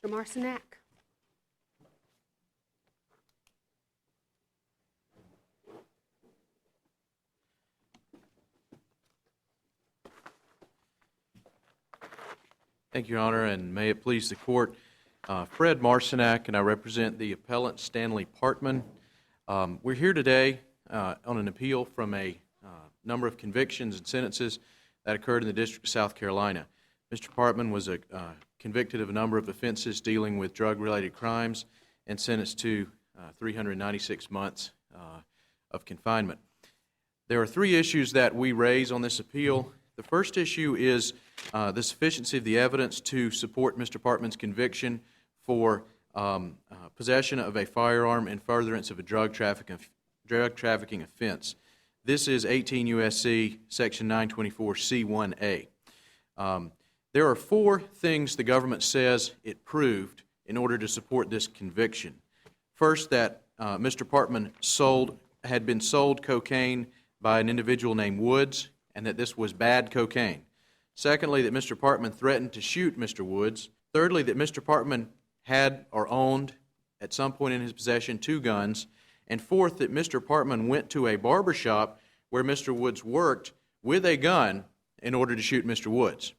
Dr. Marcinak. Thank you, Your Honor, and may it please the Court. Fred Marcinak, and I represent the appellant Stanley Partman. We're here today on an appeal from a number of convictions and sentences that occurred in the District of South Carolina. Mr. Partman was convicted of a number of offenses dealing with drug-related crimes and sentenced to 396 months of confinement. There are three issues that we raise on this appeal. The first issue is the sufficiency of the evidence to support Mr. Partman's conviction for possession of a firearm in furtherance of a drug trafficking offense. This is 18 U.S.C. Section 924C1A. There are four things the government says it proved in order to support this conviction. First, that Mr. Partman had been sold cocaine by an individual named Woods, and that this was bad cocaine. Secondly, that Mr. Partman threatened to shoot Mr. Woods. Thirdly, that Mr. Partman had or owned at some point in his possession 2 guns. And fourth, that Mr. Partman went to a barbershop where Mr. Woods worked with a gun in order to shoot Mr. Woods.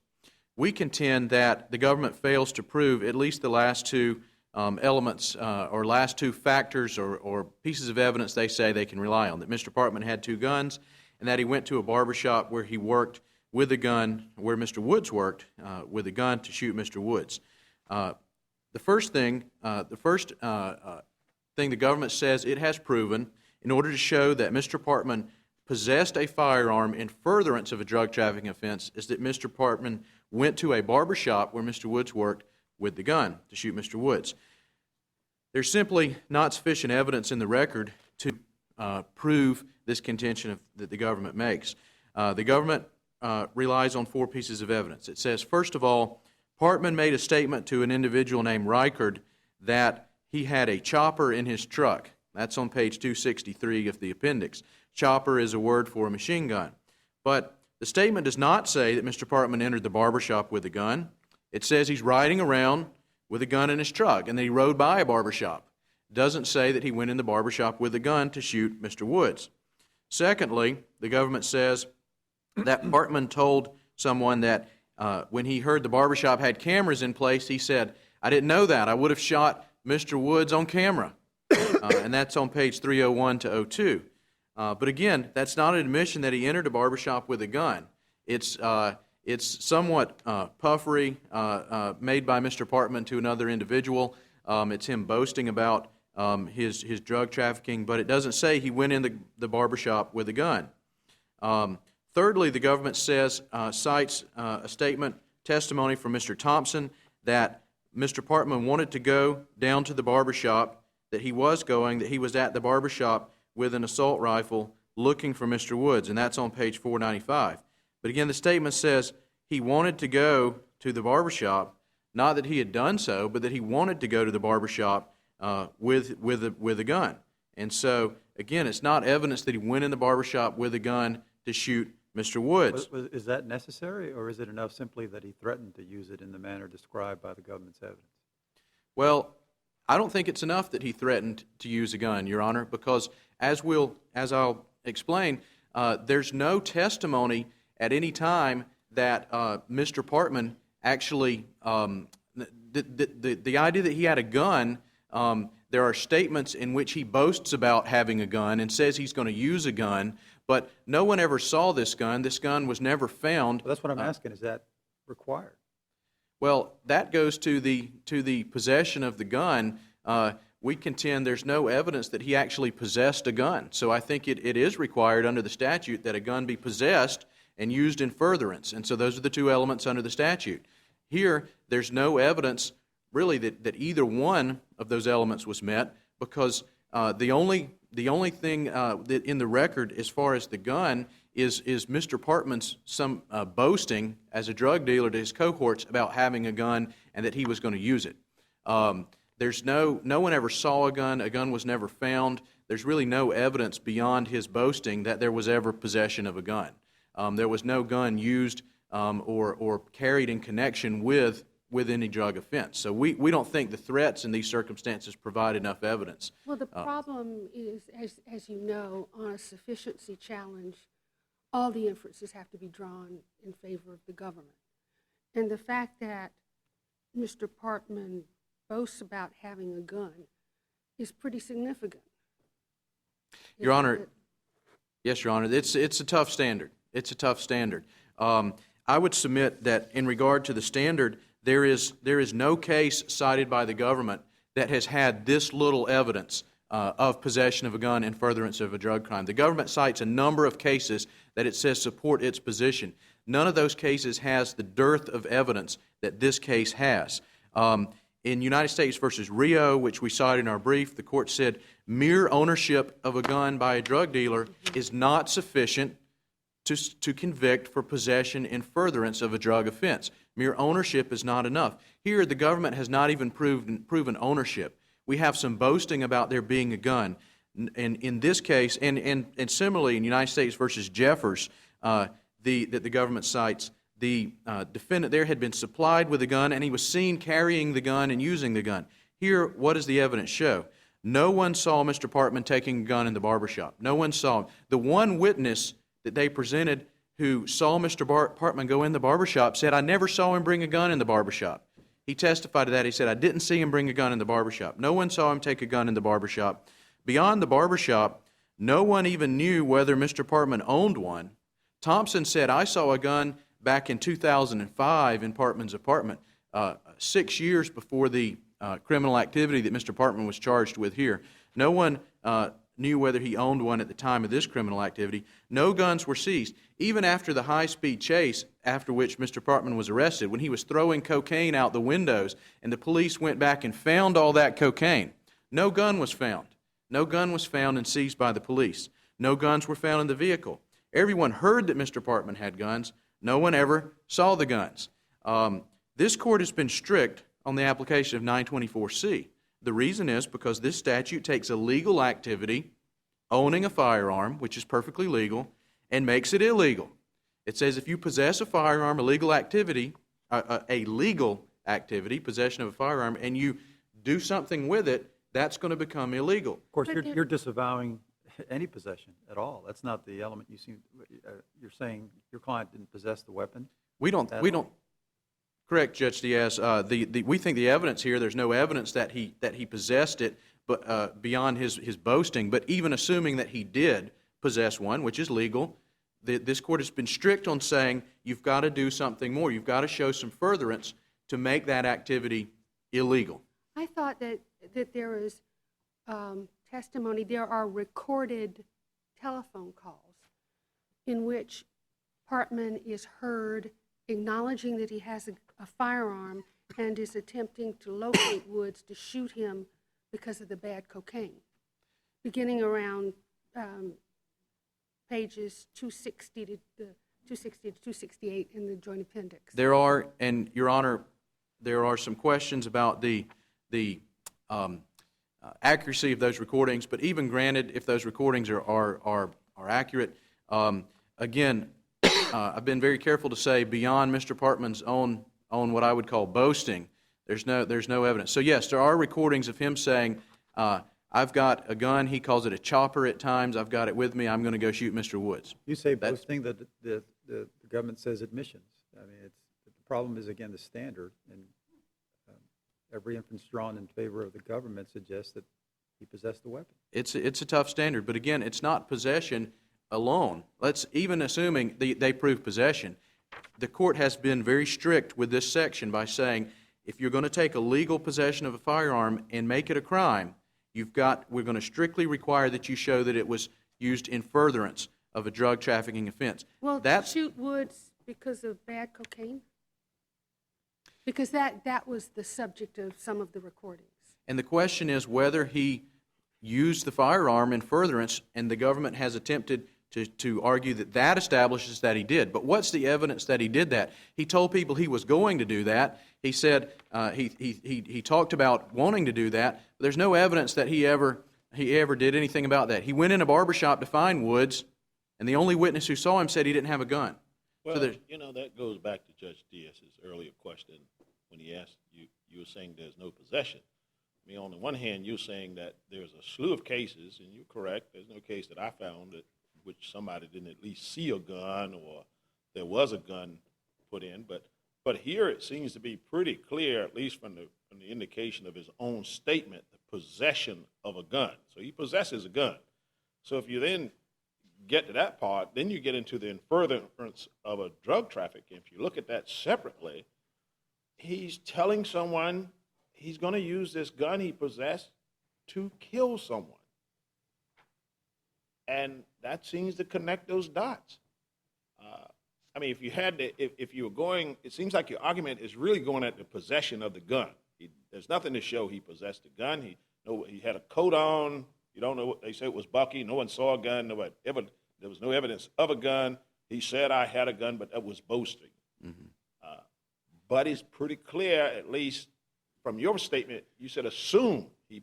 We contend that the government fails to prove at least the last two elements or last two factors or pieces of evidence they say they can rely on, that Mr. Partman had 2 guns and that he went to a barbershop where he worked with a gun, where Mr. Woods worked with a gun to shoot Mr. Woods. The first thing the government says it has proven in order to show that Mr. Partman possessed a firearm in furtherance of a drug trafficking offense is that Mr. Partman went to a barbershop where Mr. Woods worked with the gun to shoot Mr. Woods. There's simply not sufficient evidence in the record to prove this contention that the government makes. The government relies on 4 pieces of evidence. It says, first of all, Partman made a statement to an individual named Reichard that he had a chopper in his truck. That's on page 263 of the appendix. Chopper is a word for a machine gun. But the statement does not say that Mr. Partman entered the barbershop with a gun. It says he's riding around with a gun in his truck and that he rode by a barbershop. It doesn't say that he went in the barbershop with a gun to shoot Mr. Woods. Secondly, the government says that Partman told someone that when he heard the barbershop had cameras in place, he said, "I didn't know that. I would have shot Mr. Woods on camera." And that's on page 301 to 02. But again, that's not an admission that he entered a barbershop with a gun. It's somewhat puffery made by Mr. Partman to another individual. It's him boasting about his drug trafficking, but it doesn't say he went in the barbershop with a gun. Thirdly, the government says, cites a statement, testimony from Mr. Thompson, that Mr. Partman wanted to go down to the barbershop, that he was at the barbershop with an assault rifle looking for Mr. Woods, and that's on page 495. But again, the statement says he wanted to go to the barbershop, not that he had done so, but that he wanted to go to the barbershop with a gun. And so, again, it's not evidence that he went in the barbershop with a gun to shoot Mr. Woods. Is that necessary, or is it enough simply that he threatened to use it in the manner described by the government's evidence? Well, I don't think it's enough that he threatened to use a gun, Your Honor, because as I'll explain, there's no testimony at any time that Mr. Partman actually, the idea that he had a gun, there are statements in which he boasts about having a gun and says he's going to use a gun, but no one ever saw this gun. This gun was never found. Well, that's what I'm asking. Is that required? Well, that goes to the possession of the gun. We contend there's no evidence that he actually possessed a gun. So I think it is required under the statute that a gun be possessed and used in furtherance. And so those are the 2 elements under the statute. Here, there's no evidence really that either one of those elements was met, because the only thing that in the record as far as the gun is Mr. Partman's boasting as a drug dealer to his cohorts about having a gun and that he was going to use it. There's no one ever saw a gun was never found. There's really no evidence beyond his boasting that there was ever possession of a gun. There was no gun used or carried in connection with with any drug offense. So we don't think the threats in these circumstances provide enough evidence. Well, the problem is, as you know, on a sufficiency challenge, all the inferences have to be drawn in favor of the government. And the fact that Mr. Partman boasts about having a gun is pretty significant. Your Honor, yes, Your Honor, it's a tough standard. It's a tough standard. I would submit that in regard to the standard, there is no case cited by the government that has had this little evidence of possession of a gun in furtherance of a drug crime. The government cites a number of cases that it says support its position. None of those cases has the dearth of evidence that this case has. In United States v. Rio, which we cited in our brief, the court said mere ownership of a gun by a drug dealer is not sufficient to convict for possession in furtherance of a drug offense. Mere ownership is not enough. Here, the government has not even proven ownership. We have some boasting about there being a gun. And in this case, and similarly in United States v. Jeffers, that the government cites, the defendant there had been supplied with a gun and he was seen carrying the gun and using the gun. Here, what does the evidence show? No one saw Mr. Partman taking a gun in the barbershop. No one saw him. The one witness that they presented who saw Mr. Partman go in the barbershop said, I never saw him bring a gun in the barbershop. He testified to that. He said, I didn't see him bring a gun in the barbershop. No one saw him take a gun in the barbershop. Beyond the barbershop, no one even knew whether Mr. Partman owned one. Thompson said, I saw a gun back in 2005 in Partman's apartment, 6 years before the criminal activity that Mr. Partman was charged with here. No one knew whether he owned one at the time of this criminal activity. No guns were seized. Even after the high-speed chase, after which Mr. Partman was arrested, when he was throwing cocaine out the windows and the police went back and found all that cocaine, no gun was found. No gun was found and seized by the police. No guns were found in the vehicle. Everyone heard that Mr. Partman had guns. No one ever saw the guns. This court has been strict on the application of 924C. The reason is because this statute takes a legal activity, owning a firearm, which is perfectly legal, and makes it illegal. It says if you possess a firearm, a legal activity, possession of a firearm, and you do something with it, that's going to become illegal. Of course, you're disavowing any possession at all. That's not the element you seem. You're saying your client didn't possess the weapon. We don't. Correct, Judge Diaz. We think the evidence here. There's no evidence that he possessed it, but beyond his boasting. But even assuming that he did possess one, which is legal, this court has been strict on saying you've got to do something more. You've got to show some furtherance to make that activity illegal. I thought that there is testimony. There are recorded telephone calls in which Partman is heard acknowledging that he has a firearm and is attempting to locate Woods to shoot him because of the bad cocaine, beginning around pages 260 to 268 in the joint appendix. There are, and Your Honor, there are some questions about the accuracy of those recordings. But even granted, if those recordings are accurate, again, I've been very careful to say beyond Mr. Partman's own what I would call boasting, there's no evidence. So yes, there are recordings of him saying, I've got a gun. He calls it a chopper at times. I've got it with me. I'm going to go shoot Mr. Woods. You say boasting, that the government says admissions. I mean, the problem is, again, the standard, and every inference drawn in favor of the government suggests that he possessed the weapon. It's a tough standard, but again, it's not possession alone. Let's even assuming they prove possession. The court has been very strict with this section by saying if you're going to take a legal possession of a firearm and make it a crime, we're going to strictly require that you show that it was used in furtherance of a drug trafficking offense. Well, shoot Woods because of bad cocaine? Because that was the subject of some of the recordings. And the question is whether he used the firearm in furtherance, and the government has attempted to argue that establishes that he did. But what's the evidence that he did that? He told people he was going to do that. He said he talked about wanting to do that. But there's no evidence that he ever did anything about that. He went in a barbershop to find Woods, and the only witness who saw him said he didn't have a gun. Well, that goes back to Judge Diaz's earlier question when he asked you, you were saying there's no possession. I mean, on the one hand, you're saying that there's a slew of cases, and you're correct. There's no case that I found that which somebody didn't at least see a gun or there was a gun put in. But here it seems to be pretty clear, at least from the indication of his own statement, the possession of a gun. So he possesses a gun. So if you then get to that part, then you get into the furtherance of a drug trafficking. If you look at that separately, he's telling someone he's going to use this gun he possessed to kill someone. And that seems to connect those dots. I mean, if you had to, if you were going, it seems like your argument is really going at the possession of the gun. There's nothing to show he possessed a gun. He had a coat on. You don't know. They say it was Bucky. No one saw a gun. There was no evidence of a gun. He said, I had a gun, but that was boasting. Mm-hmm. But it's pretty clear, at least from your statement, you said assume he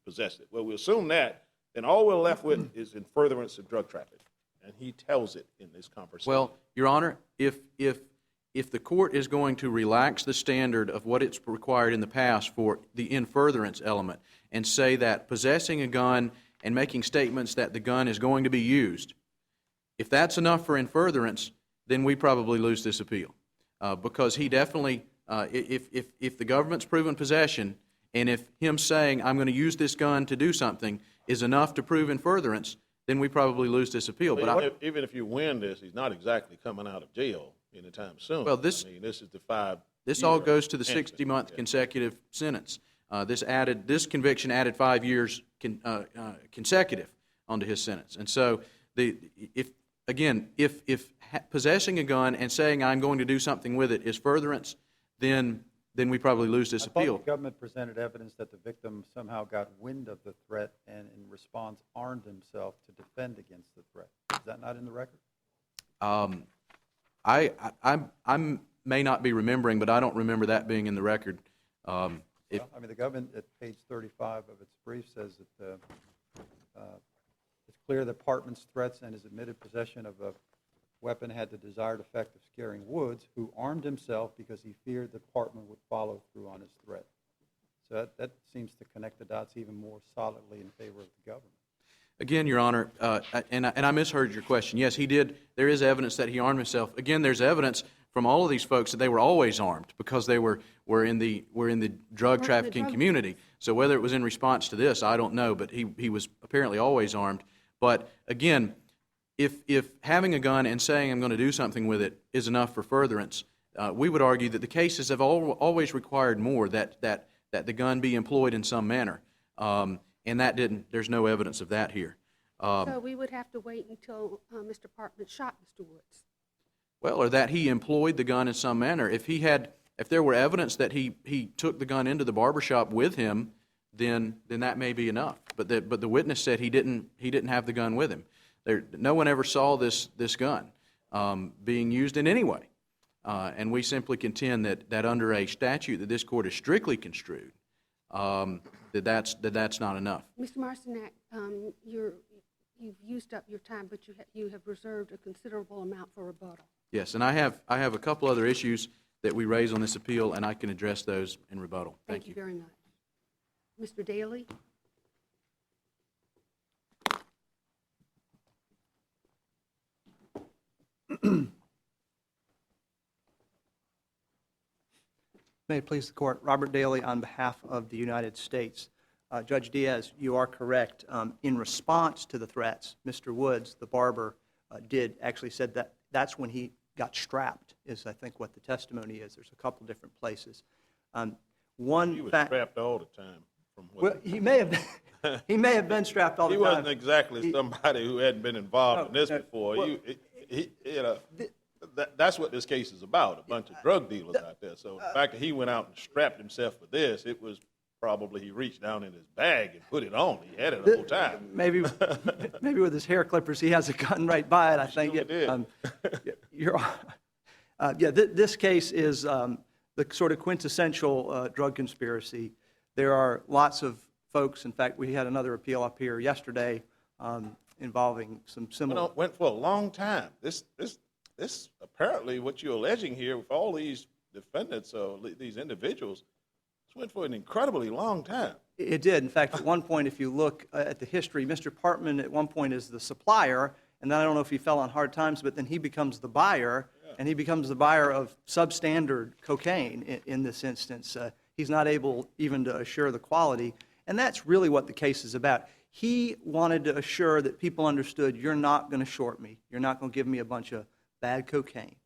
possessed it. Well, we assume that, then all we're left with is in furtherance of drug trafficking. And he tells it in this conversation. Well, Your Honor, if the court is going to relax the standard of what it's required in the past for the in furtherance element and say that possessing a gun and making statements that the gun is going to be used, if that's enough for in furtherance, then we probably lose this appeal. Because he definitely, if the government's proven possession, and if him saying, I'm going to use this gun to do something, is enough to prove in furtherance, then we probably lose this appeal. But even if you win this, he's not exactly coming out of jail anytime soon. Well, this is the 5. This all goes to the 60-month consecutive sentence. This conviction added 5 years consecutive onto his sentence. And so, if possessing a gun and saying I'm going to do something with it is furtherance, then we probably lose this appeal. I thought the government presented evidence that the victim somehow got wind of the threat and in response armed himself to defend against the threat. Is that not in the record? I may not be remembering, but I don't remember that being in the record. The government at page 35 of its brief says that it's clear that Partman's threats and his admitted possession of a weapon had the desired effect of scaring Woods, who armed himself because he feared that Partman would follow through on his threat. So that seems to connect the dots even more solidly in favor of the government. Again, Your Honor, and I misheard your question. Yes, he did. There is evidence that he armed himself. Again, there's evidence from all of these folks that they were always armed because they were in the drug trafficking community. So whether it was in response to this, I don't know, but he was apparently always armed. But again, if having a gun and saying I'm going to do something with it is enough for furtherance, we would argue that the cases have always required more, that the gun be employed in some manner. And that didn't. There's no evidence of that here. So we would have to wait until Mr. Partman shot Mr. Woods. Well, or that he employed the gun in some manner. If there were evidence that he took the gun into the barbershop with him, then that may be enough. But the witness said he didn't have the gun with him. No one ever saw this gun being used in any way. And we simply contend that under a statute that this court is strictly construed, that's not enough. Mr. Marcinak, you've used up your time, but you have reserved a considerable amount for rebuttal. Yes, and I have a couple other issues that we raise on this appeal, and I can address those in rebuttal. Thank you very much. Mr. Daly? May it please the Court. Robert Daly on behalf of the United States. Judge Diaz, you are correct. In response to the threats, Mr. Woods, the barber, said that that's when he got strapped, is I think what the testimony is. There's a couple different places. He was strapped all the time. He may have been strapped all the time. He wasn't exactly somebody who hadn't been involved in this before. That's what this case is about, a bunch of drug dealers out there. So the fact that he went out and strapped himself for this, it was probably he reached down in his bag and put it on. He had it the whole time. Maybe with his hair clippers, he has a gun right by it, I think. This case is the sort of quintessential drug conspiracy. There are lots of folks. In fact, we had another appeal up here yesterday involving some similar. Went for a long time. This apparently what you're alleging here with all these defendants or these individuals, this went for an incredibly long time. It did. In fact, at one point, if you look at the history, Mr. Partman at one point is the supplier, and then I don't know if he fell on hard times, but then he becomes the buyer, and he becomes the buyer of substandard cocaine in this instance. He's not able even to assure the quality, and that's really what the case is about. He wanted to assure that people understood, you're not going to short me. You're not going to give me a bunch of bad cocaine.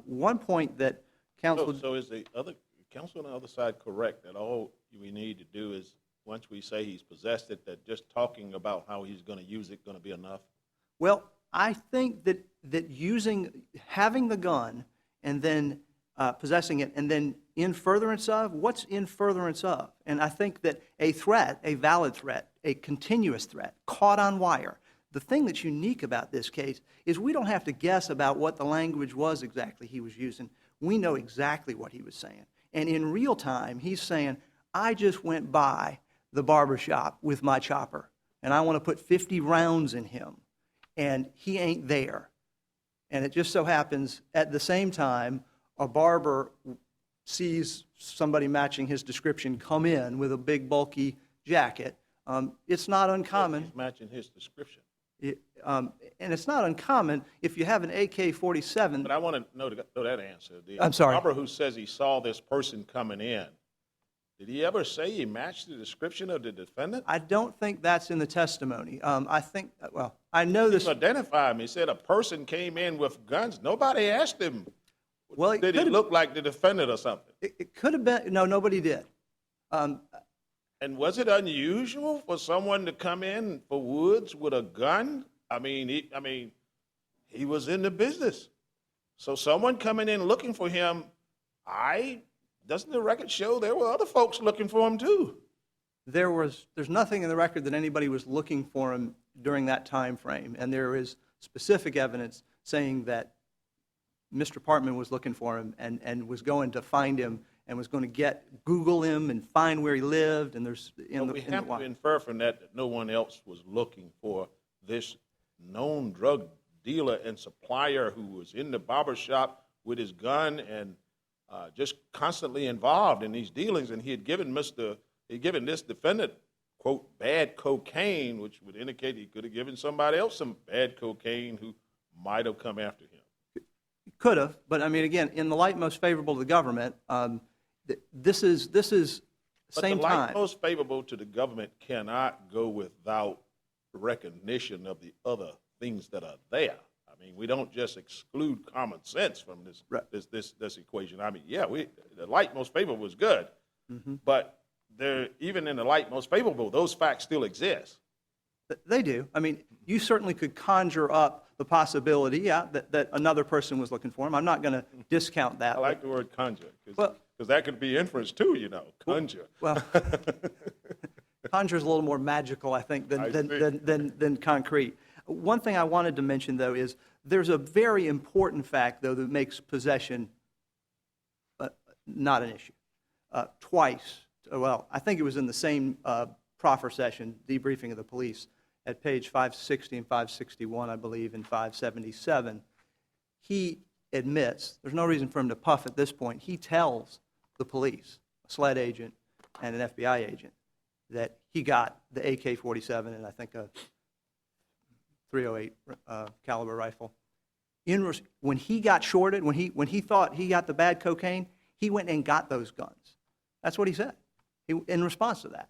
One point that counsel... So is the other counsel on the other side correct that all we need to do is, once we say he's possessed it, that just talking about how he's going to use it going to be enough? Well, I think that having the gun and then possessing it, and then in furtherance of, what's in furtherance of? And I think that a threat, a valid threat, a continuous threat, caught on wire, the thing that's unique about this case is we don't have to guess about what the language was exactly he was using. We know exactly what he was saying. And in real time, he's saying, I just went by the barbershop with my chopper, and I want to put 50 rounds in him, and he ain't there. And it just so happens, at the same time, a barber sees somebody matching his description come in with a big, bulky jacket. It's not uncommon. He's matching his description. And it's not uncommon if you have an AK-47. But I want to know that answer. I'm sorry. The barber who says he saw this person coming in, did he ever say he matched the description of the defendant? I don't think that's in the testimony. I think, well, I know this. He identified him. He said a person came in with guns. Nobody asked him, Well, did he look like the defendant or something? It could have been. No, nobody did. And was it unusual for someone to come in for Woods with a gun? I mean, he was in the business. So someone coming in looking for him, doesn't the record show there were other folks looking for him too? There's nothing in the record that anybody was looking for him during that time frame, and there is specific evidence saying that Mr. Partman was looking for him and was going to find him and was going to Google him and find where he lived. And we have to infer from that no one else was looking for this known drug dealer and supplier who was in the barbershop with his gun and just constantly involved in these dealings. And he had given this defendant, quote, bad cocaine, which would indicate he could have given somebody else some bad cocaine who might have come after him. Could have, but I mean, again, in the light most favorable to the government, this is same time. But the light most favorable to the government cannot go without recognition of the other things that are there. I mean, we don't just exclude common sense from this equation. I mean, yeah, the light most favorable is good, but even in the light most favorable, those facts still exist. They do. I mean, you certainly could conjure up the possibility, that another person was looking for him. I'm not going to discount that. I like the word conjure, because that could be inference too, conjure. Well, conjure is a little more magical, I think, than concrete. One thing I wanted to mention, though, is there's a very important fact, though, that makes possession not an issue. Twice, well, I think it was in the same proffer session, debriefing of the police, at page 560 and 561, I believe, and 577, he admits, there's no reason for him to puff at this point, he tells the police, a SLED agent and an FBI agent, that he got the AK-47 and I think a .308 caliber rifle. When he got shorted, when he thought he got the bad cocaine, he went and got those guns. That's what he said in response to that.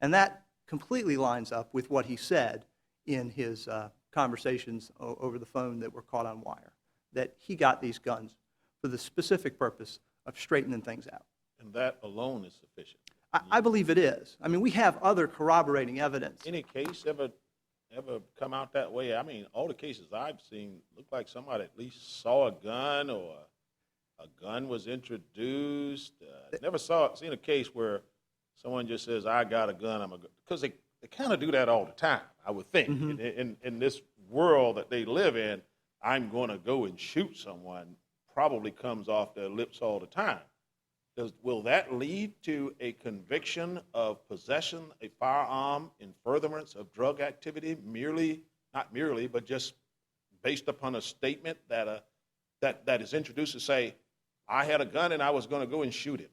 And that completely lines up with what he said in his conversations over the phone that were caught on wire, that he got these guns for the specific purpose of straightening things out. And that alone is sufficient. I believe it is. I mean, we have other corroborating evidence. Any case ever come out that way? I mean, all the cases I've seen look like somebody at least saw a gun or a gun was introduced. Never seen a case where someone just says, I got a gun, because they kind of do that all the time, I would think. In this world that they live in, I'm going to go and shoot someone probably comes off their lips all the time. Will that lead to a conviction of possession, a firearm in furtherance of drug activity, not merely, but just based upon a statement that is introduced to say, I had a gun and I was going to go and shoot him.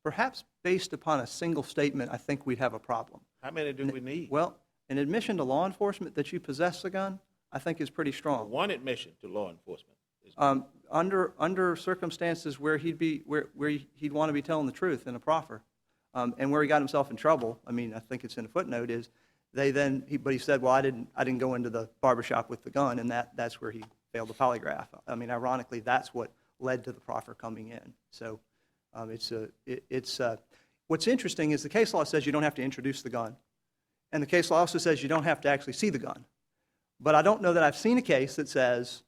Perhaps based upon a single statement, I think we'd have a problem. How many do we need? Well, an admission to law enforcement that you possess a gun, I think is pretty strong. One admission to law enforcement. Under circumstances where he'd want to be telling the truth in a proffer, and where he got himself in trouble. I mean, I think it's in a footnote. Is but he said, well, I didn't go into the barbershop with the gun, and that's where he failed the polygraph. I mean, ironically, that's what led to the proffer coming in. So, what's interesting is the case law says you don't have to introduce the gun, and the case law also says you don't have to actually see the gun. But I don't know that I've seen a case that says,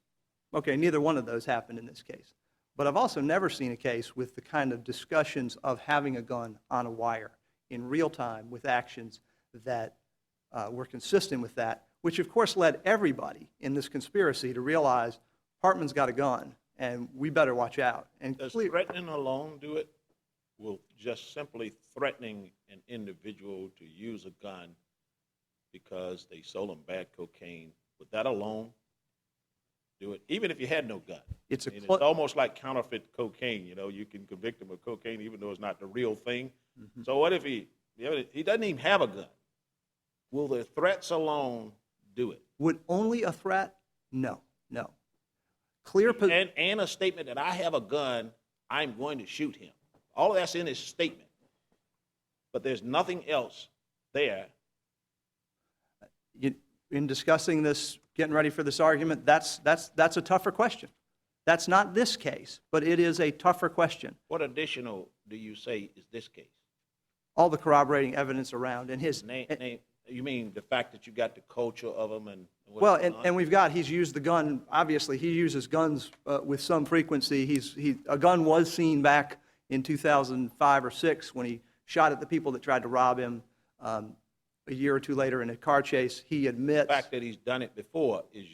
okay, neither one of those happened in this case. But I've also never seen a case with the kind of discussions of having a gun on a wire in real time with actions that were consistent with that, which of course led everybody in this conspiracy to realize Partman's got a gun and we better watch out. And does threatening alone do it? Will just simply threatening an individual to use a gun because they sold them bad cocaine, would that alone do it? Even if you had no gun. It's almost like counterfeit cocaine. You know, you can convict him of cocaine even though it's not the real thing. Mm-hmm. So what if he doesn't even have a gun? Will the threats alone do it? Would only a threat? No. And a statement that I have a gun, I'm going to shoot him. All of that's in his statement. But there's nothing else there. In discussing this, getting ready for this argument, that's a tougher question. That's not this case, but it is a tougher question. What additional do you say is this case? All the corroborating evidence around and his name. You mean the fact that you got the culture of him and he's used the gun. Obviously, he uses guns with some frequency. A gun was seen back in 2005 or 6 when he shot at the people that tried to rob him. A year or two later in a car chase, he admits. The fact that he's done it before is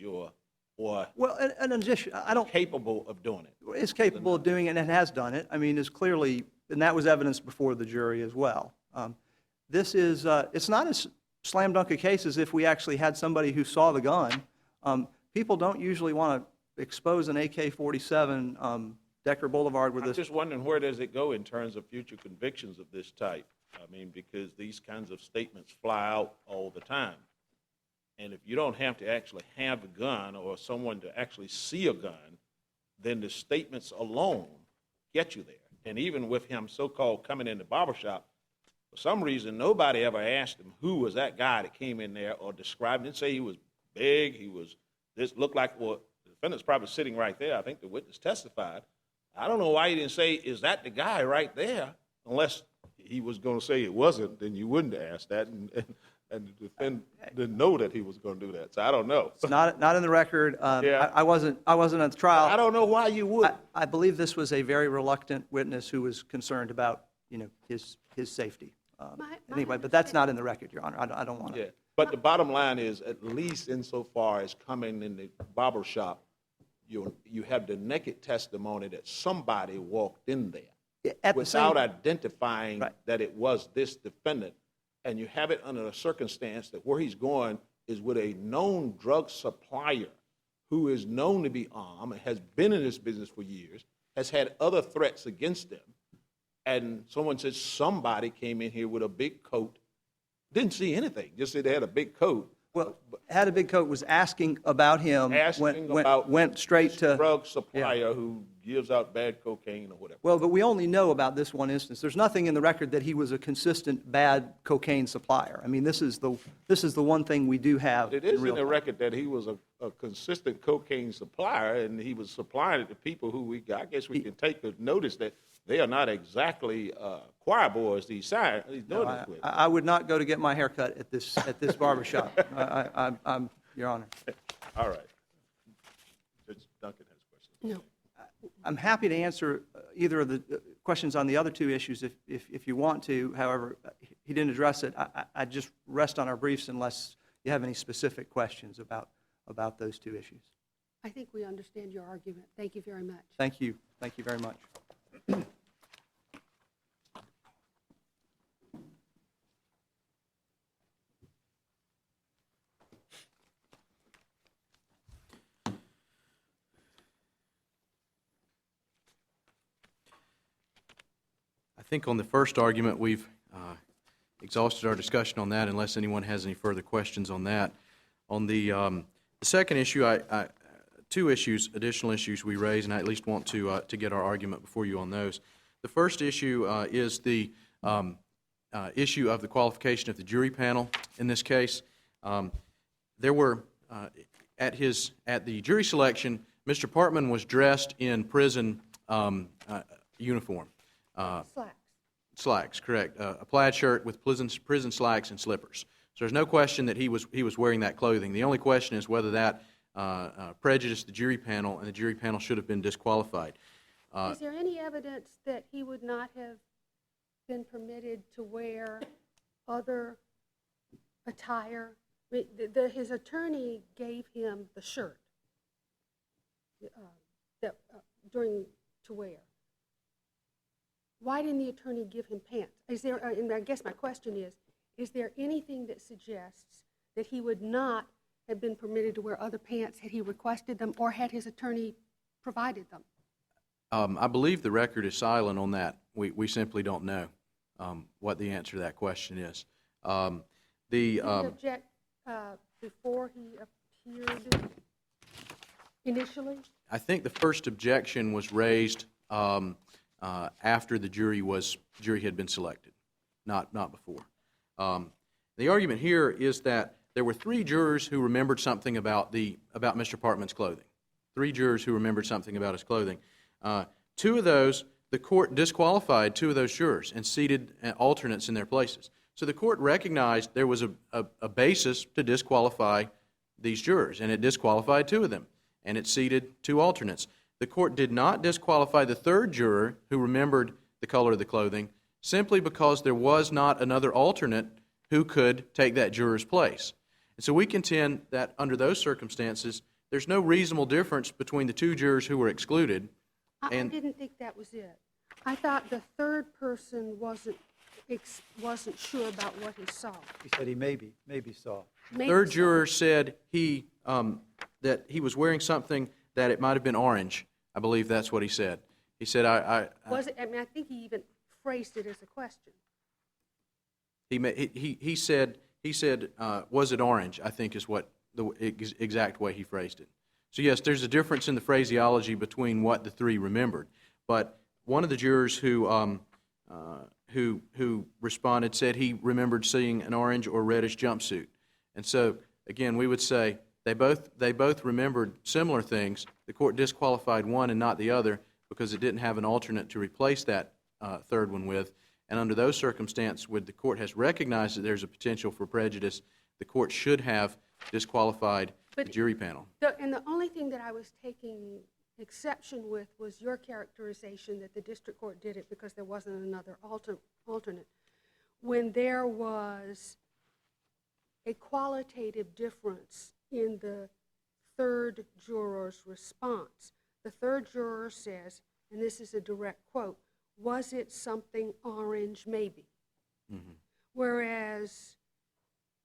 in addition, capable of doing it. Is capable of doing it and has done it. I mean, is clearly, and that was evidence before the jury as well. This is, it's not as slam dunk a case as if we actually had somebody who saw the gun. People don't usually want to expose an AK-47 Decker Boulevard with I'm just wondering, where does it go in terms of future convictions of this type? I mean, because these kinds of statements fly out all the time. And if you don't have to actually have a gun or someone to actually see a gun, then the statements alone get you there. And even with him so-called coming in the barbershop, for some reason, nobody ever asked him who was that guy that came in there or described. Didn't say he was big, this looked like, well, the defendant's probably sitting right there. I think the witness testified. I don't know why he didn't say, is that the guy right there? Unless he was going to say it wasn't, then you wouldn't ask that, and the defendant didn't know that he was going to do that. So I don't know. It's not in the record. Yeah. I wasn't at the trial. I don't know why you would. I believe this was a very reluctant witness who was concerned about his safety. Anyway, but that's not in the record, Your Honor. I don't want to. Yeah. But the bottom line is, at least insofar as coming in the barber shop, you have the naked testimony that somebody walked in there without identifying that it was this defendant. And you have it under a circumstance that where he's going is with a known drug supplier who is known to be armed, has been in this business for years, has had other threats against him. And someone says somebody came in here with a big coat, didn't see anything, just said they had a big coat. Well, had a big coat, was asking about him, went straight to drug supplier who gives out bad cocaine or whatever. Well, but we only know about this one instance. There's nothing in the record that he was a consistent bad cocaine supplier. I mean, this is the one thing we do have. It is in the record that he was a consistent cocaine supplier, and he was supplying it to people who I guess we can take a notice that they are not exactly choir boys. He's doing this with. I would not go to get my hair cut at this barbershop. I'm Your Honor. All right. Judge Duncan has questions. No. I'm happy to answer either of the questions on the other two issues if you want to. However, he didn't address it. I just rest on our briefs unless you have any specific questions about those two issues. I think we understand your argument. Thank you very much. Thank you. Thank you very much. think on the first argument, we've exhausted our discussion on that unless anyone has any further questions on that. On the second issue, two additional issues we raised, and I at least want to get our argument before you on those. The first issue is the issue of the qualification of the jury panel. In this case, there were, at the jury selection, Mr. Partman was dressed in prison uniform. Slacks. Slacks, correct. A plaid shirt with prison slacks and slippers. So there's no question that he was wearing that clothing. The only question is whether that prejudiced the jury panel, and the jury panel should have been disqualified. Is there any evidence that he would not have been permitted to wear other attire? His attorney gave him the shirt to wear. Why didn't the attorney give him pants? And I guess my question is there anything that suggests that he would not have been permitted to wear other pants had he requested them or had his attorney provided them? I believe the record is silent on that. We simply don't know what the answer to that question is. Did he object before he appeared initially? I think the first objection was raised after the jury had been selected, not before. The argument here is that there were three jurors who remembered something about Mr. Partman's clothing. Three jurors who remembered something about his clothing. Two of those, the court disqualified two of those jurors and seated alternates in their places. So the court recognized there was a basis to disqualify these jurors, and it disqualified two of them, and it seated two alternates. The court did not disqualify the third juror who remembered the color of the clothing simply because there was not another alternate who could take that juror's place. And so we contend that under those circumstances, there's no reasonable difference between the two jurors who were excluded. I didn't think that was it. I thought the third person wasn't sure about what he saw. He said he maybe saw. The third juror said that he was wearing something that it might have been orange. I believe that's what he said. He said, Was it? I mean, I think he even phrased it as a question. He said, was it orange? I think is what the exact way he phrased it. So yes, there's a difference in the phraseology between what the three remembered. But one of the jurors who responded said he remembered seeing an orange or reddish jumpsuit. And so again, we would say they both remembered similar things. The court disqualified one and not the other because it didn't have an alternate to replace that third one with. And under those circumstances, when the court has recognized that there's a potential for prejudice, the court should have disqualified the jury panel. And the only thing that I was taking exception with was your characterization that the district court did it because there wasn't another alternate. When there was a qualitative difference in the third juror's response. The third juror says, and this is a direct quote, "Was it something orange, maybe?" Mm-hmm. Whereas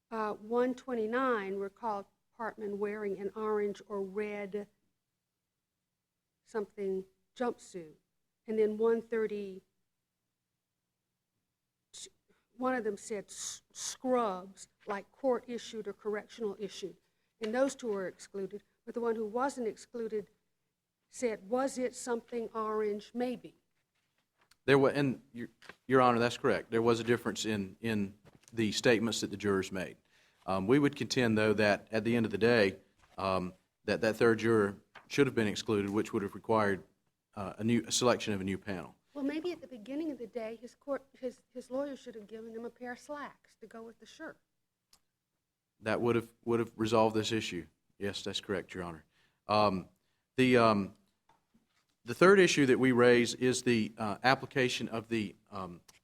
129 recalled Partman wearing an orange or red something jumpsuit. And then 130, one of them said scrubs, like court issued or correctional issued. And those two were excluded. But the one who wasn't excluded said, "Was it something orange, maybe?" There was, and Your Honor, that's correct. There was a difference in the statements that the jurors made. We would contend, though, that at the end of the day, that third juror should have been excluded, which would have required a selection of a new panel. Well, maybe at the beginning of the day, his lawyer should have given him a pair of slacks to go with the shirt. That would have resolved this issue. Yes, that's correct, Your Honor. The third issue that we raise is the application of the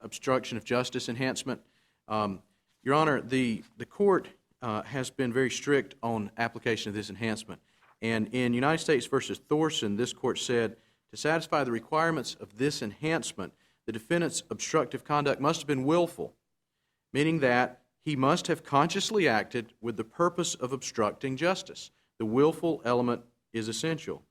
obstruction of justice enhancement. Your Honor, the court has been very strict on application of this enhancement. And in United States v. Thorson, this court said, to satisfy the requirements of this enhancement, the defendant's obstructive conduct must have been willful, meaning that he must have consciously acted with the purpose of obstructing justice. The willful element is essential.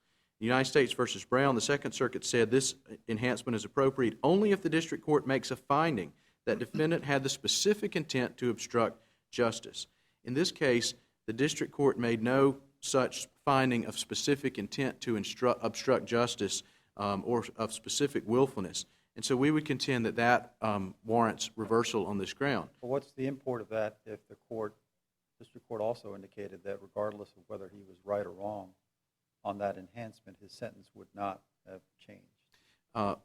United States versus Brown, the Second Circuit said this enhancement is appropriate only if the district court makes a finding that defendant had the specific intent to obstruct justice. In this case, the district court made no such finding of specific intent to obstruct justice or of specific willfulness. And so we would contend that that warrants reversal on this ground. But what's the import of that if the district court also indicated that regardless of whether he was right or wrong on that enhancement, his sentence would not have changed?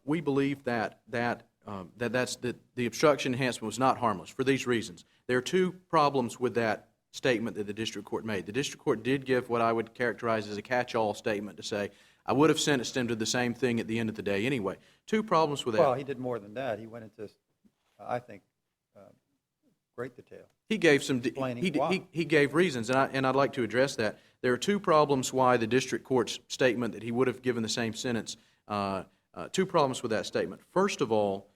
We believe that the obstruction enhancement was not harmless for these reasons. There are two problems with that statement that the district court made. The district court did give what I would characterize as a catch-all statement to say, I would have sentenced him to the same thing at the end of the day anyway. Two problems with that. Well, he did more than that. He went into, I think, great detail. He gave some. Explaining why. He gave reasons, and I'd like to address that. There are two problems why the district court's statement that he would have given the same sentence. Two problems with that statement. First of all,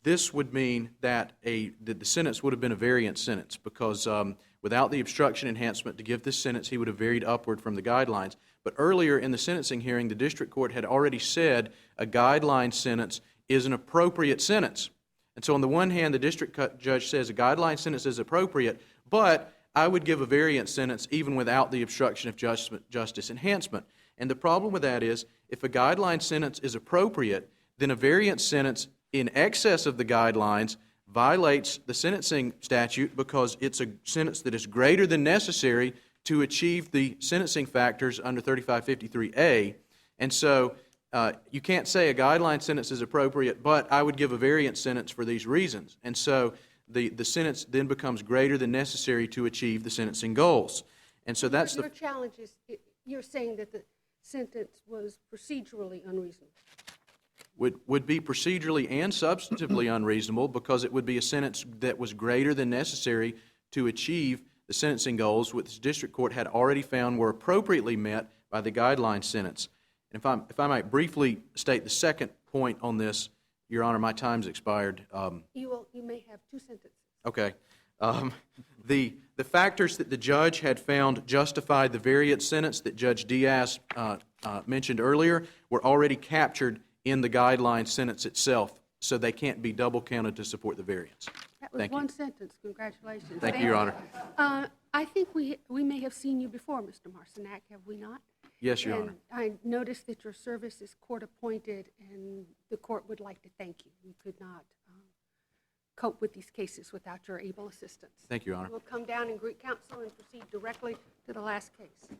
this would mean that the sentence would have been a variant sentence because without the obstruction enhancement to give this sentence, he would have varied upward from the guidelines. But earlier in the sentencing hearing, the district court had already said a guideline sentence is an appropriate sentence. And so on the one hand, the district judge says a guideline sentence is appropriate, but I would give a variant sentence even without the obstruction of justice enhancement. And the problem with that is if a guideline sentence is appropriate, then a variant sentence in excess of the guidelines violates the sentencing statute because it's a sentence that is greater than necessary to achieve the sentencing factors under 3553A. And so you can't say a guideline sentence is appropriate, but I would give a variant sentence for these reasons. And so the sentence then becomes greater than necessary to achieve the sentencing goals. And so that's Your challenge is, you're saying that the sentence was procedurally unreasonable. Would be procedurally and substantively unreasonable because it would be a sentence that was greater than necessary to achieve the sentencing goals which the district court had already found were appropriately met by the guideline sentence. And if I might briefly state the second point on this, Your Honor, my time's expired. You may have two sentences. Okay. The factors that the judge had found justified the variant sentence that Judge Diaz mentioned earlier were already captured in the guideline sentence itself, so they can't be double counted to support the variance. That was Thank you. one sentence. Congratulations. Thank you, Your Honor. I think we may have seen you before, Mr. Marcinak, have we not? Yes, Your And Honor. I noticed that your service is court-appointed, and the court would like to thank you. We could not cope with these cases without your able assistance. Thank you, Your Honor. We'll come down and greet counsel and proceed directly to the last case.